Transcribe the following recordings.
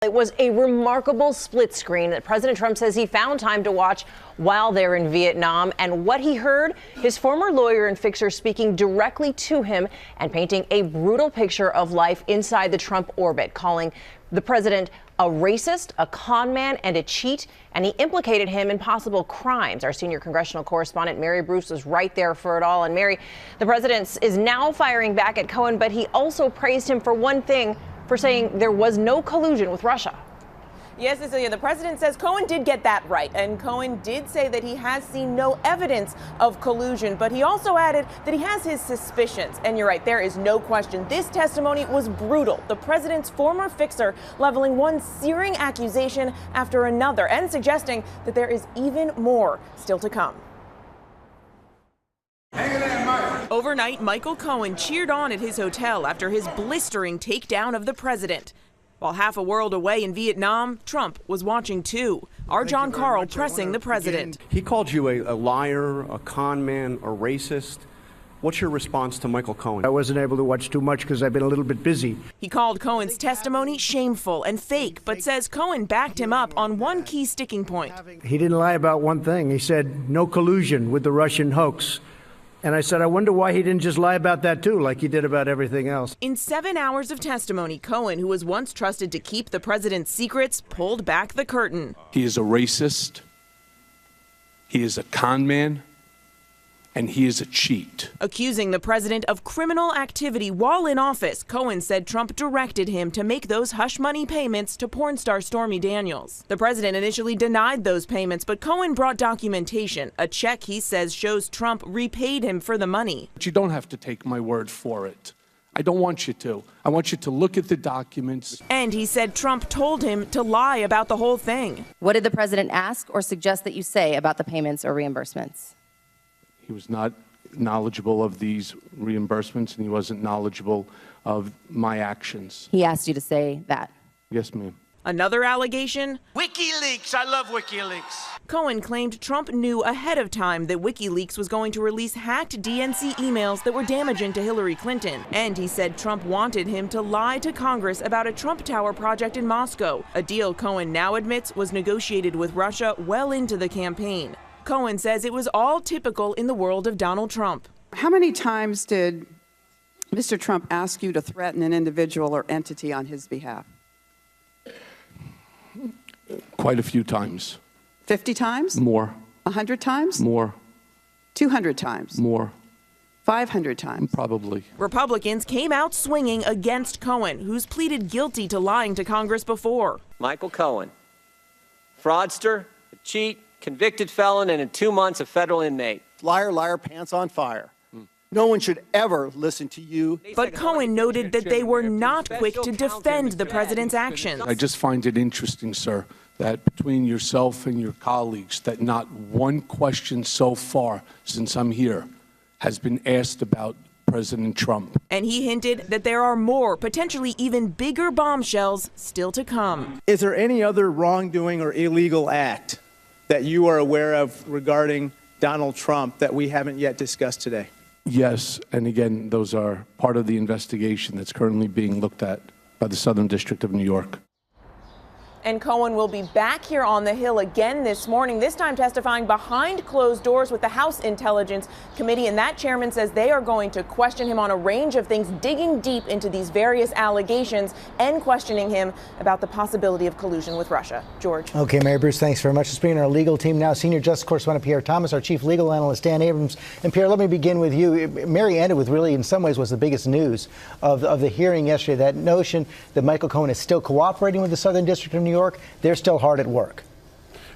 It was a remarkable split screen that President Trump says he found time to watch while they're in Vietnam. And what he heard, his former lawyer and fixer speaking directly to him and painting a brutal picture of life inside the Trump orbit, calling the president a racist, a con man, and a cheat, and he implicated him in possible crimes. Our senior congressional correspondent Mary Bruce was right there for it all. And Mary, the president is now firing back at Cohen, but he also praised him for one thing, for saying there was no collusion with Russia. Yes, Cecilia, the president says Cohen did get that right, and Cohen did say that he has seen no evidence of collusion, but he also added that he has his suspicions. And you're right, there is no question. This testimony was brutal. The president's former fixer leveling one searing accusation after another and suggesting that there is even more still to come. Overnight, Michael Cohen cheered on at his hotel after his blistering takedown of the president. While half a world away in Vietnam, Trump was watching too. Our John Carl pressing the president. He called you a liar, a con man, a racist. What's your response to Michael Cohen? I wasn't able to watch too much because I've been a little bit busy. He called Cohen's testimony shameful and fake, but says Cohen backed him up on one key sticking point. He didn't lie about one thing. He said no collusion with the Russian hoax. And I said, I wonder why he didn't just lie about that, too, like he did about everything else. In 7 hours of testimony, Cohen, who was once trusted to keep the president's secrets, pulled back the curtain. He is a racist. He is a con man. And he is a cheat. Accusing the president of criminal activity while in office, Cohen said Trump directed him to make those hush money payments to porn star Stormy Daniels. The president initially denied those payments, but Cohen brought documentation, a check he says shows Trump repaid him for the money. But you don't have to take my word for it. I don't want you to. I want you to look at the documents. And he said Trump told him to lie about the whole thing. What did the president ask or suggest that you say about the payments or reimbursements? He was not knowledgeable of these reimbursements, and he wasn't knowledgeable of my actions. He asked you to say that. Yes, ma'am. Another allegation? WikiLeaks. I love WikiLeaks. Cohen claimed Trump knew ahead of time that WikiLeaks was going to release hacked DNC emails that were damaging to Hillary Clinton. And he said Trump wanted him to lie to Congress about a Trump Tower project in Moscow, a deal Cohen now admits was negotiated with Russia well into the campaign. Cohen says it was all typical in the world of Donald Trump. How many times did Mr. Trump ask you to threaten an individual or entity on his behalf? Quite a few times. 50 times? More. 100 times? More. 200 times? More. 500 times? Probably. Republicans came out swinging against Cohen, who's pleaded guilty to lying to Congress before. Michael Cohen, fraudster, a cheat, convicted felon, and in 2 months a federal inmate. Liar, liar, pants on fire. No one should ever listen to you. But Cohen noted that they were not quick to defend the president's actions. I just find it interesting, sir, that between yourself and your colleagues, that not one question so far since I'm here has been asked about President Trump. And he hinted that there are more, potentially even bigger bombshells still to come. Is there any other wrongdoing or illegal act that you are aware of regarding Donald Trump that we haven't yet discussed today? Yes, and again, those are part of the investigation that's currently being looked at by the Southern District of New York. And Cohen will be back here on the Hill again this morning, this time testifying behind closed doors with the House Intelligence Committee. And that chairman says they are going to question him on a range of things, digging deep into these various allegations and questioning him about the possibility of collusion with Russia. George. Okay, Mary Bruce, thanks very much. Speaking of our legal team now, senior justice correspondent Pierre Thomas, our chief legal analyst Dan Abrams. And Pierre, let me begin with you. Mary ended with really, in some ways, was the biggest news of the hearing yesterday, that notion that Michael Cohen is still cooperating with the Southern District of New York. They're still hard at work.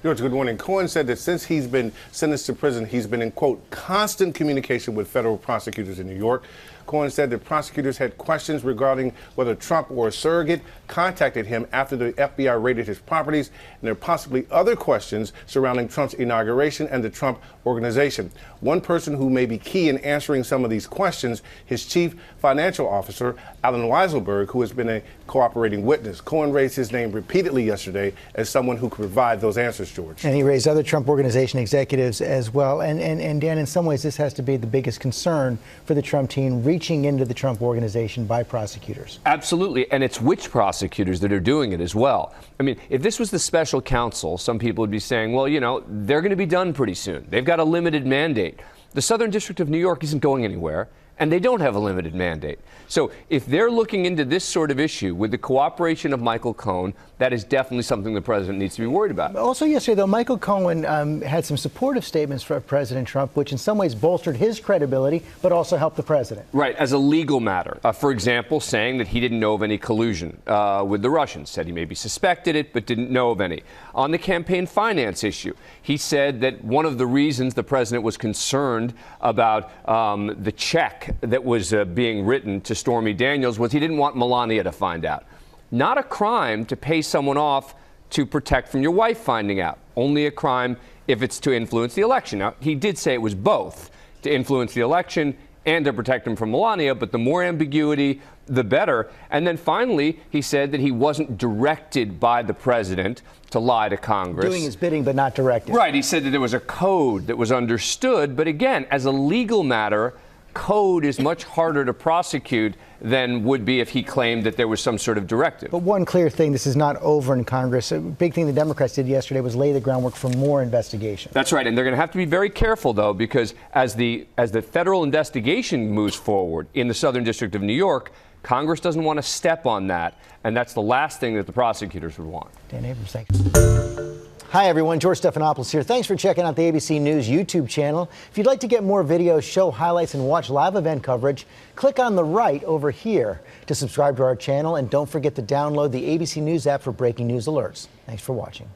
George, good morning. Cohen said that since he's been sentenced to prison, he's been in, quote, constant communication with federal prosecutors in New York. Cohen said that prosecutors had questions regarding whether Trump or a surrogate contacted him after the FBI raided his properties, and there are possibly other questions surrounding Trump's inauguration and the Trump organization. One person who may be key in answering some of these questions, his chief financial officer, Alan Weiselberg, who has been a cooperating witness. Cohen raised his name repeatedly yesterday as someone who could provide those answers, George. And he raised other Trump organization executives as well. And Dan, in some ways, this has to be the biggest concern for the Trump team, reaching into the Trump organization by prosecutors. Absolutely, and it's which prosecutors that are doing it as well. I mean, if this was the special counsel, some people would be saying, well, you know, they're going to be done pretty soon. They've got a limited mandate. The Southern District of New York isn't going anywhere, and they don't have a limited mandate. So if they're looking into this sort of issue with the cooperation of Michael Cohen, that is definitely something the president needs to be worried about. Also yesterday, though, Michael Cohen had some supportive statements for President Trump, which in some ways bolstered his credibility, but also helped the president. Right, as a legal matter. For example, saying that he didn't know of any collusion with the Russians, said he maybe suspected it, but didn't know of any. On the campaign finance issue, he said that one of the reasons the president was concerned about the check that was being written to Stormy Daniels was he didn't want Melania to find out. Not a crime to pay someone off to protect from your wife finding out. Only a crime if it's to influence the election. Now, he did say it was both, to influence the election and to protect him from Melania, but the more ambiguity, the better. And then finally, he said that he wasn't directed by the president to lie to Congress. Doing his bidding, but not directed. Right. He said that there was a code that was understood. But again, as a legal matter, code is much harder to prosecute than would be if he claimed that there was some sort of directive. But one clear thing, this is not over in Congress. A big thing the Democrats did yesterday was lay the groundwork for more investigation. That's right, and they're going to have to be very careful, though, because as the federal investigation moves forward in the Southern District of New York, Congress doesn't want to step on that, and that's the last thing that the prosecutors would want. Dan Abrams, thanks. Hi, everyone. George Stephanopoulos here. Thanks for checking out the ABC News YouTube channel. If you'd like to get more videos, show highlights, and watch live event coverage, click on the right over here to subscribe to our channel. And don't forget to download the ABC News app for breaking news alerts. Thanks for watching.